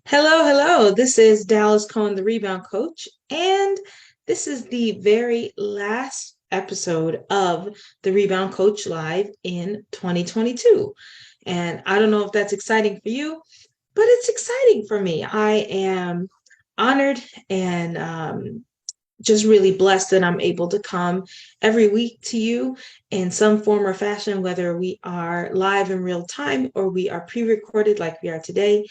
Hello, hello. This is Dallas Cohen, the Rebound Coach, and this is the very last episode of the Rebound Coach Live in 2022. And I don't know if that's exciting for you, but it's exciting for me. I am honored and just really blessed that I'm able to come every week to you in some form or fashion, whether we are live in real time or we are pre recorded like we are today,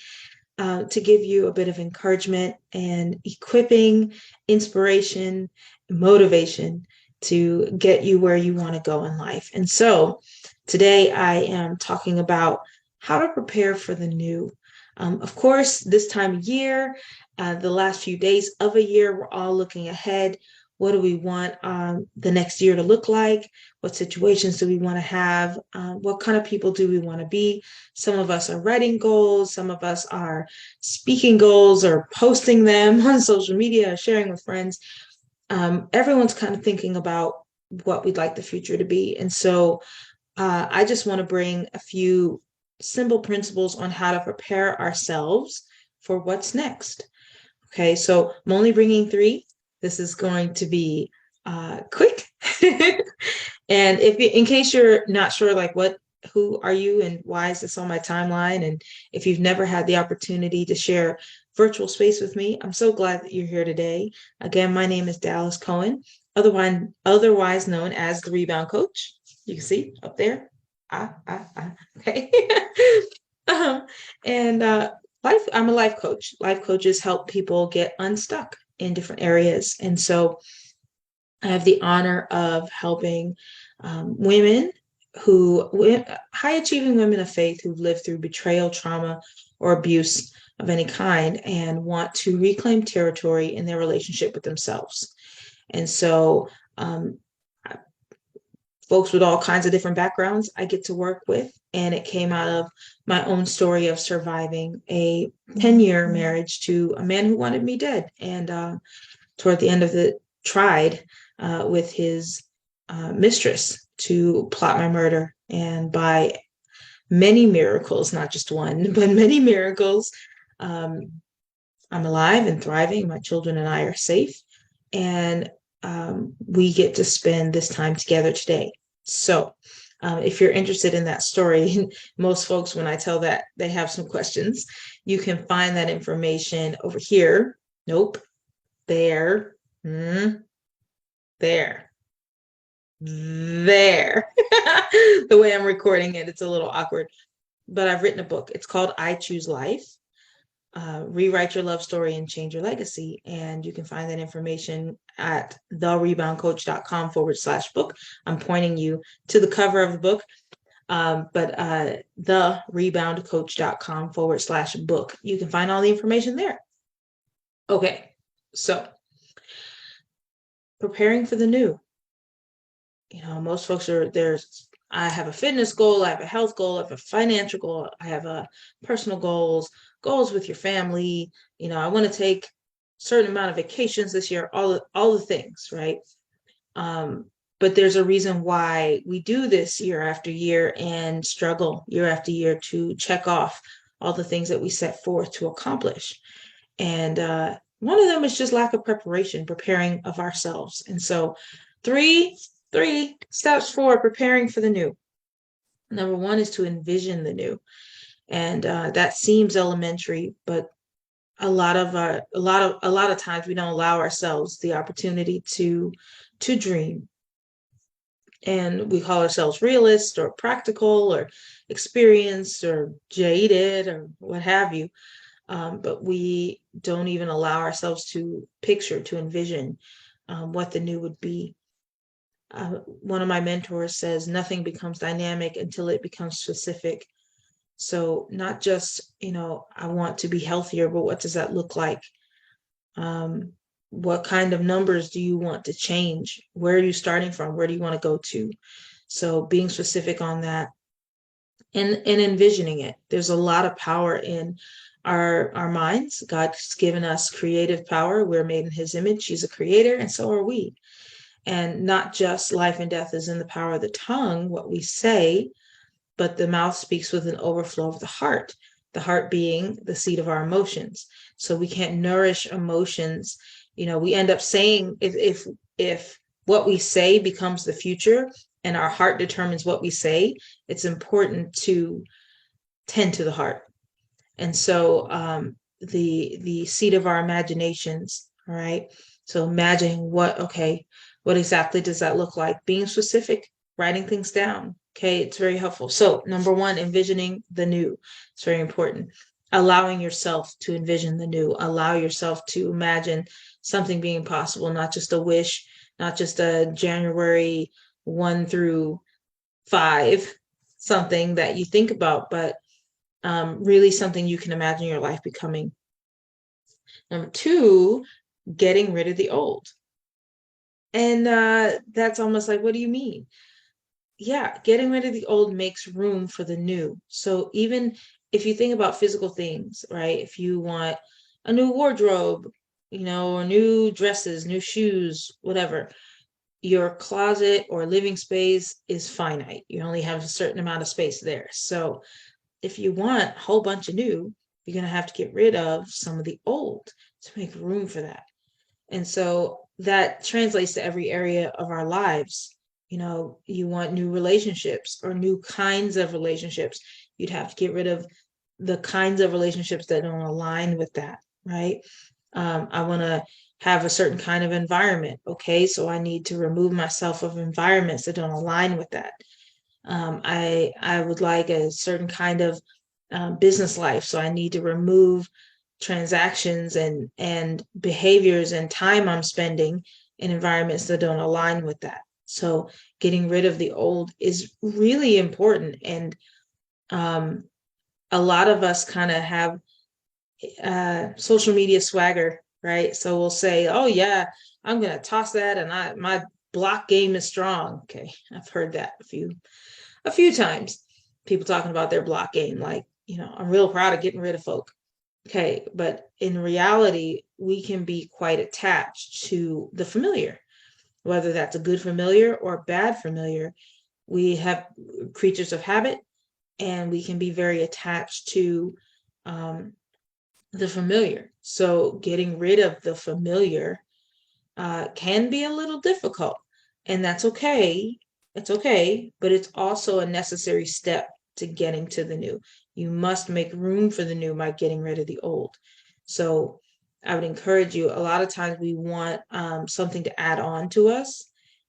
to give you a bit of encouragement and equipping, inspiration, motivation to get you where you want to go in life. And so today I am talking about how to prepare for the new. Of course, this time of year, the last few days of a year, we're all looking ahead. What do we want the next year to look like? What situations do we want to have? What kind of people do we want to be? Some of us are writing goals. Some of us are speaking goals or posting them on social media or sharing with friends. Everyone's kind of thinking about what we'd like the future to be. And so I just want to bring a few simple principles on how to prepare ourselves for what's next. Okay, so I'm only bringing three. This is going to be quick. And in case you're not sure, like who are you and why is this on my timeline? And if you've never had the opportunity to share virtual space with me, I'm so glad that you're here today. Again, my name is Dallas Cohen, otherwise known as the Rebound Coach. You can see up there. Okay. um, and I'm a life coach. Life coaches help people get unstuck in different areas. And so I have the honor of helping women high achieving women of faith who've lived through betrayal, trauma, or abuse of any kind and want to reclaim territory in their relationship with themselves. And so, folks with all kinds of different backgrounds I get to work with. And it came out of my own story of surviving a 10-year marriage to a man who wanted me dead. And toward the end of the tried with his mistress to plot my murder. And by many miracles, not just one, but many miracles, um, I'm alive and thriving. My children and I are safe. And we get to spend this time together today. So, if you're interested in that story, most folks, when I tell that, they have some questions. You can find that information over here. Nope. There. There. There. The way I'm recording it, it's a little awkward. But I've written a book. It's called I Choose Life. Rewrite your love story and change your legacy. And you can find that information at thereboundcoach.com/book. I'm pointing you to the cover of the book, but thereboundcoach.com/book. You can find all the information there. Okay, so preparing for the new. Most folks I have a fitness goal, I have a health goal, I have a financial goal, I have a personal goals with your family. I want to take certain amount of vacations this year, all the things, right? But there's a reason why we do this year after year and struggle year after year to check off all the things that we set forth to accomplish. And one of them is just lack of preparing of ourselves. And so three steps for preparing for the new. Number one is to envision the new. And that seems elementary, but a lot of times we don't allow ourselves the opportunity to dream. And we call ourselves realist or practical or experienced or jaded or what have you. But we don't even allow ourselves to picture, to envision what the new would be. One of my mentors says, nothing becomes dynamic until it becomes specific. So not just, I want to be healthier, but what does that look like? What kind of numbers do you want to change? Where are you starting from? Where do you want to go to? So being specific on that and envisioning it. There's a lot of power in our minds. God's given us creative power. We're made in his image. He's a creator, and so are we. And not just life and death is in the power of the tongue, what we say, but the mouth speaks with an overflow of the heart. the heart being the seat of our emotions. So we can't nourish emotions. We end up saying, if what we say becomes the future and our heart determines what we say, it's important to tend to the heart. And so the seat of our imaginations, all right? So imagining what exactly does that look like? Being specific, writing things down. Okay, it's very helpful. So number one, envisioning the new. It's very important. Allowing yourself to envision the new. Allow yourself to imagine something being possible, not just a wish, not just a January 1 through 5, something that you think about, but really something you can imagine your life becoming. Number two, getting rid of the old. And that's almost like, what do you mean? Yeah, getting rid of the old makes room for the new. So even if you think about physical things, right? If you want a new wardrobe, new dresses, new shoes, whatever, your closet or living space is finite. You only have a certain amount of space there. So if you want a whole bunch of new, you're going to have to get rid of some of the old to make room for that. And so that translates to every area of our lives. You want new relationships or new kinds of relationships. You'd have to get rid of the kinds of relationships that don't align with that, right? I want to have a certain kind of environment. Okay, so I need to remove myself of environments that don't align with that. I would like a certain kind of business life, so I need to remove transactions and behaviors and time I'm spending in environments that don't align with that. So getting rid of the old is really important, and a lot of us kind of have social media swagger, right? So we'll say, "Oh yeah, I'm gonna toss that," and my block game is strong. Okay, I've heard that a few times. People talking about their block game, like, I'm real proud of getting rid of folk. Okay, but in reality, we can be quite attached to the familiar, whether that's a good familiar or bad familiar. We have creatures of habit, and we can be very attached to um, the familiar. So getting rid of the familiar can be a little difficult, and that's okay. It's okay, but it's also a necessary step to getting to the new. You must make room for the new by getting rid of the old. So I would encourage you. A lot of times we want something to add on to us.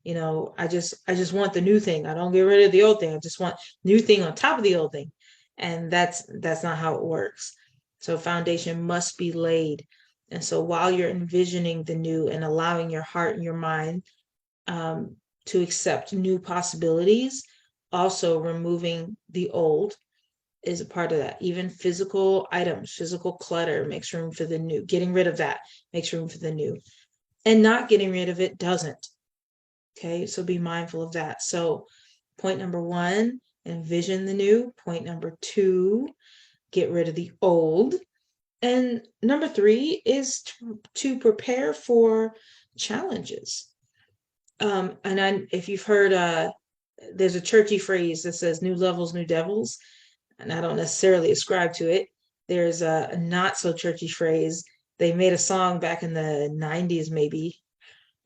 I just want the new thing. I don't get rid of the old thing. I just want new thing on top of the old thing, and that's not how it works. So foundation must be laid. And so while you're envisioning the new and allowing your heart and your mind to accept new possibilities, also removing the old is a part of that. Even physical items, physical clutter makes room for the new. Getting rid of that makes room for the new. And not getting rid of it doesn't. Okay, so be mindful of that. So point number one, envision the new. Point number two, get rid of the old. And number three is to prepare for challenges. If you've heard, there's a churchy phrase that says new levels, new devils, and I don't necessarily ascribe to it. There's a not so churchy phrase. They made a song back in the 90s, maybe.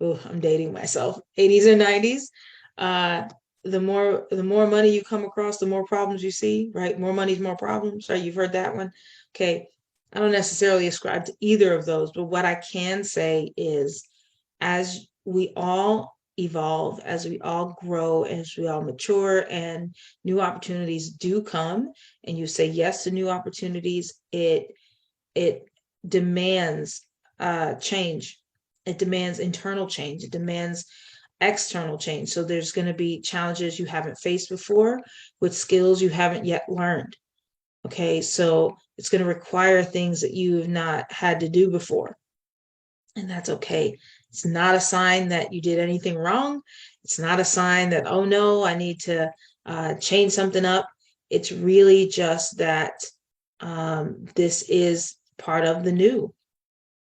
Oh, I'm dating myself. 80s and 90s. The more money you come across, the more problems you see, right? More money's more problems, right? You've heard that one. Okay. I don't necessarily ascribe to either of those, but what I can say is as we all evolve, as we all grow, as we all mature, and new opportunities do come, and you say yes to new opportunities, it demands change. It demands internal change. It demands external change. So there's going to be challenges you haven't faced before with skills you haven't yet learned. Okay, so it's going to require things that you have not had to do before. And that's okay. It's not a sign that you did anything wrong. It's not a sign that, oh no, I need to change something up. It's really just that this is part of the new.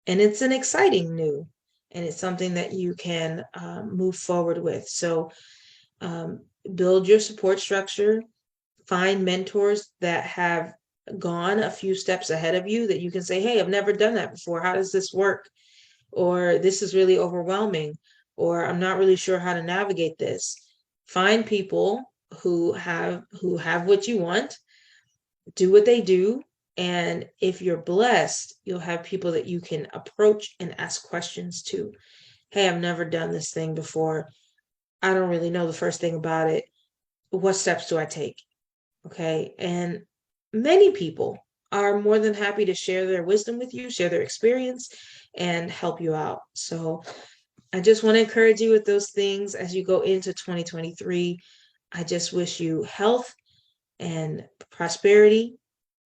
And it's an exciting new. And it's something that you can move forward with. So build your support structure, find mentors that have gone a few steps ahead of you that you can say, hey, I've never done that before. How does this work? Or this is really overwhelming, or I'm not really sure how to navigate this. Find people who have what you want, do what they do, and if you're blessed, you'll have people that you can approach and ask questions to. Hey, I've never done this thing before. I don't really know the first thing about it. What steps do I take? Okay. And many people are more than happy to share their wisdom with you, share their experience, and help you out. So I just want to encourage you with those things as you go into 2023. I just wish you health and prosperity,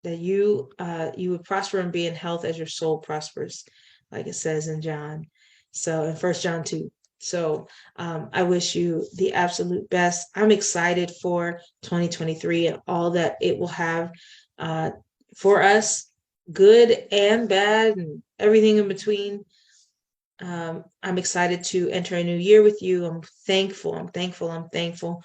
that you would prosper and be in health as your soul prospers, like it says in John. So in First John 2. So I wish you the absolute best. I'm excited for 2023 and all that it will have uh, for us, good and bad, and everything in between. I'm excited to enter a new year with you. I'm thankful. I'm thankful. I'm thankful.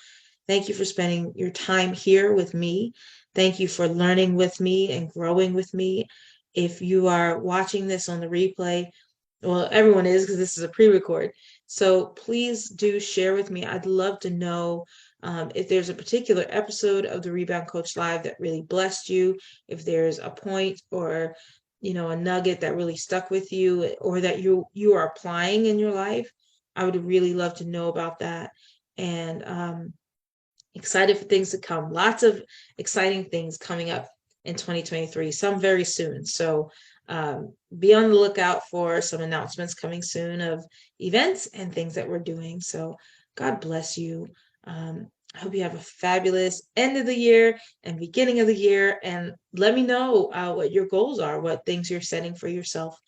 Thank you for spending your time here with me. Thank you for learning with me and growing with me. If you are watching this on the replay, well, everyone is, because this is a pre-record. So please do share with me. I'd love to know if there's a particular episode of the Rebound Coach Live that really blessed you, if there's a point or a nugget that really stuck with you, or that you are applying in your life. I would really love to know about that. And excited for things to come. Lots of exciting things coming up in 2023, some very soon. So be on the lookout for some announcements coming soon of events and things that we're doing. So God bless you. I hope you have a fabulous end of the year and beginning of the year. And let me know what your goals are, what things you're setting for yourself.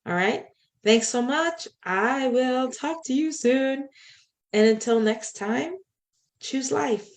All right. Thanks so much. I will talk to you soon. And until next time, choose life.